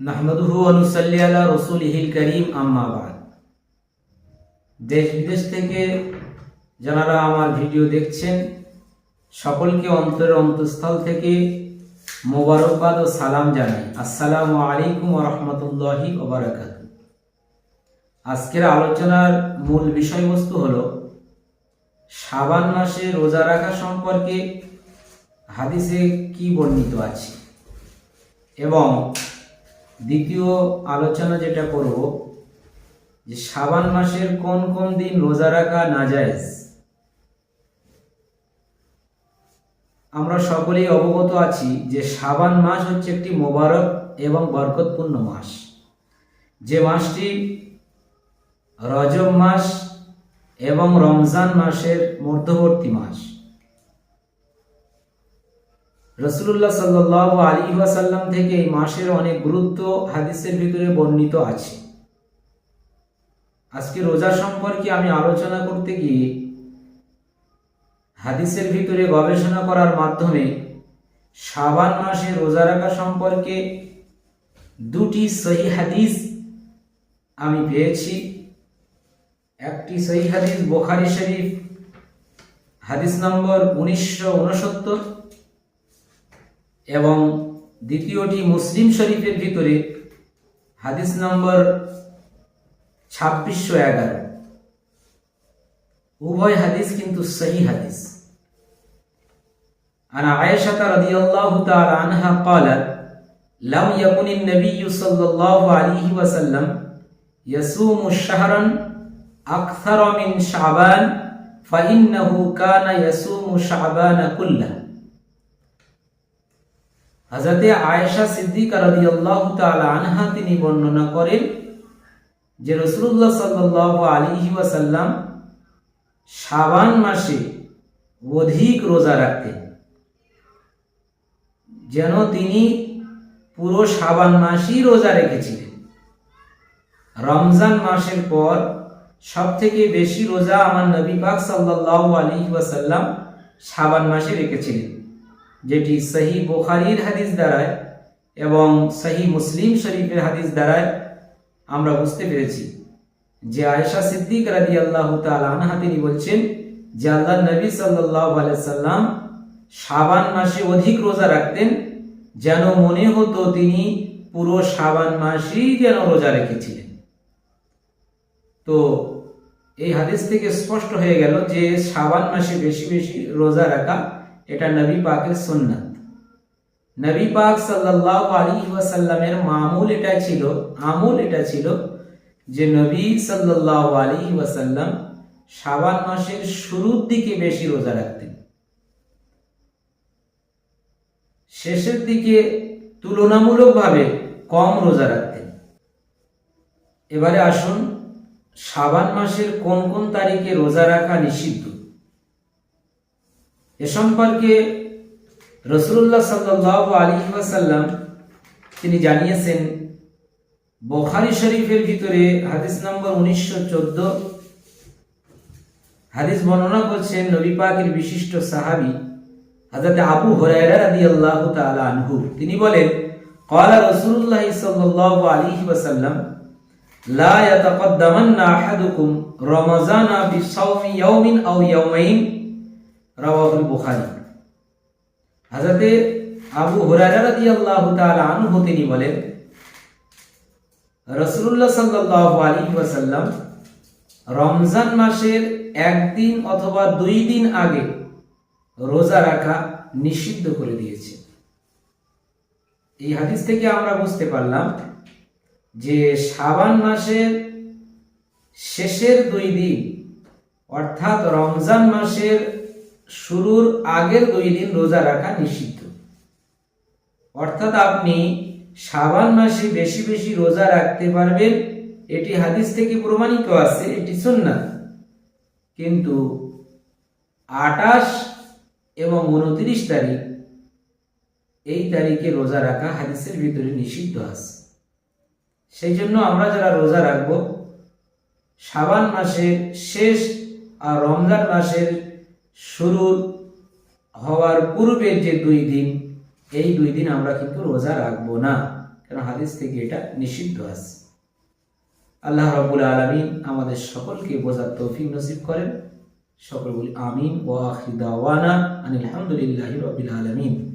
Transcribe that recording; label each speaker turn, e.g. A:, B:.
A: নাহমাদুহু ওয়া নুসাল্লি আলা রাসূলিহিল কারীম, আম্মা বা'দ। দেশ বিদেশ থেকে যারা আমার ভিডিও দেখছেন সকলকে অন্তরের অন্তঃস্থল থেকে মোবারকবাদ ও সালাম জানাই। আসসালামু আলাইকুম ওয়া রাহমাতুল্লাহি ওয়া বারাকাতুহু। আজকের আলোচনার মূল বিষয়বস্তু হলো শাবান মাসে রোজা রাখা সম্পর্কে হাদিসে কি বর্ণিত আছে, এবং দ্বিতীয় আলোচনা যেটা করব যে শাবান মাসের কোন কোন দিন রোজা রাখা নাজায়েজ। আমরা সকলেই অবগত আছি যে শাবান মাস হচ্ছে একটি মোবারক এবং বরকতপূর্ণ মাস, যে মাসটি রজব মাস এবং রমজান মাসের মধ্যবর্তী মাস। রাসূলুল্লাহ সাল্লাল্লাহু আলাইহি ওয়াসাল্লাম থেকে এই মাসের অনেক গুরুত্ব হাদিসের ভিতরে বর্ণিত আছে। আজকে রোজা সম্পর্কে আমি আলোচনা করতে গিয়ে হাদিসের ভিতরে গবেষণা করার মাধ্যমে শাবান মাসে রোজা রাখা সম্পর্কে দুটি সহিহ হাদিস আমি পেয়েছি। একটি সহিহ হাদিস বুখারী শরীফ হাদিস নম্বর 1969 এবং দ্বিতীয়টি মুসলিম শরীফের ভিতরে হাদিস নম্বর 2611। উভয় হাদিস কিন্তু সহিহ হাদিস। আন আয়েশা রাদিয়াল্লাহু তাআলা আনহা قالت لم يكن النبي صلى الله عليه وسلم يصوم شهرا أكثر من شعبان فإنه كان يصوم شعبان كله। হযরতে আয়েশা সিদ্দিকা রাদিয়াল্লাহু তাআলা আনহা তিনি বর্ণনা করেন যে রাসূলুল্লাহ সাল্লাল্লাহু আলাইহি ওয়াসাল্লাম শাবান মাসে অধিক রোজা রাখতেন, যেন তিনি পুরো শাবান মাসই রোজা রেখেছিলেন। রমজান মাসের পর সবথেকে বেশি রোজা আমার নবী পাক সাল্লাল্লাহু আলাইহি ওয়াসাল্লাম শাবান মাসে রেখেছিলেন, যেটি সহিহ বুখারীর হাদিস দ্বারায় এবং সহিহ মুসলিম শরীফের হাদিস দ্বারায় আমরা বুঝতে পেরেছি যে আয়েশা সিদ্দিকা রাদিয়াল্লাহু তাআলা আনহা তিনি বলছেন যে আল্লাহর নবী সাল্লাল্লাহু আলাইহি সাল্লাম শাবান মাসে অধিক রোজা রাখতেন, যেন মনে হতো তিনি পুরো শাবান মাসই যেন রোজা রেখেছিলেন। তো এই হাদিস থেকে স্পষ্ট হয়ে গেল যে শাবান মাসে বেশি বেশি রোজা রাখা এটা নবী পাকের সুন্নাত। নবী পাক সাল্লাল্লাহু আলাইহি ওয়াসাল্লামের আমল এটা ছিল যে নবী সাল্লাল্লাহু আলাইহি ওয়াসাল্লাম শাবান মাসের শুরুর দিকে বেশি রোজা রাখতেন, শেষের দিকে তুলনামূলকভাবে কম রোজা রাখতেন। এবারে আসুন শাবান মাসের কোন কোন তারিখে রোজা রাখা নিষিদ্ধ এ সম্পর্কে রাসূলুল্লাহ সাল্লাল্লাহু আলাইহি ওয়াসাল্লাম তিনি জানিয়েছেন। বুখারী শরীফের ভিতরে হাদিস নম্বর 1914 হাদিস বর্ণনা করছেন নবী পাকের বিশিষ্ট সাহাবী হযরত আবু হুরায়রা রাদিয়াল্লাহু তাআলা আনহু। তিনি বলেন, ক্বালা রাসূলুল্লাহ সাল্লাল্লাহু আলাইহি ওয়াসাল্লাম লা ইয়াতাকাদ্দামান্না আহাদুকুম রমাযানা বিসাওমি ইয়াওমিন আও ইয়াওমাইন, রাওয়াহুল বুখারী। হযরত আবু হুরায়রা রাদিয়াল্লাহু তাআলা আনহু তিনি বলেন, রাসূলুল্লাহ সাল্লাল্লাহু আলাইহি ওয়াসাল্লাম রমজান মাসের একদিন অথবা 2 দিন আগে রোজা রাখা নিষিদ্ধ করে দিয়েছে। এই হাদিস থেকে আমরা বুঝতে পারলাম যে শাবান মাসের শেষের 2 দিন অর্থাৎ রমজান মাসের শুরুর আগের 2 দিন রোজা রাখা নিষিদ্ধ। অর্থাৎ আপনি শাবান মাসে বেশি বেশি রোজা রাখতে পারবেন, এটি হাদিস থেকে প্রমাণিত আছে, এটি সুন্নাত। কিন্তু 28 এবং 29 তারিখ এই তারিখে রোজা রাখা হাদিসের ভিতরে নিষিদ্ধ আছে। সেই জন্য আমরা যারা রোজা রাখব শাবান মাসের শেষ আর রমজান মাসের শুরু হওয়ার পূর্বের যে 2 দিন, এই 2 দিন আমরা কিন্তু রোজা রাখবো না। কারণ হাদিস থেকে এটা নিষিদ্ধ আছে। আল্লাহ রাব্বুল আলামিন আমাদের সকলকে বোঝার তৌফিক নসিব করেন। সকল বলি আমিন। ওয়া আখিরু দাওয়ানা আনিল হামদুলিল্লাহি রাব্বিল আলামিন।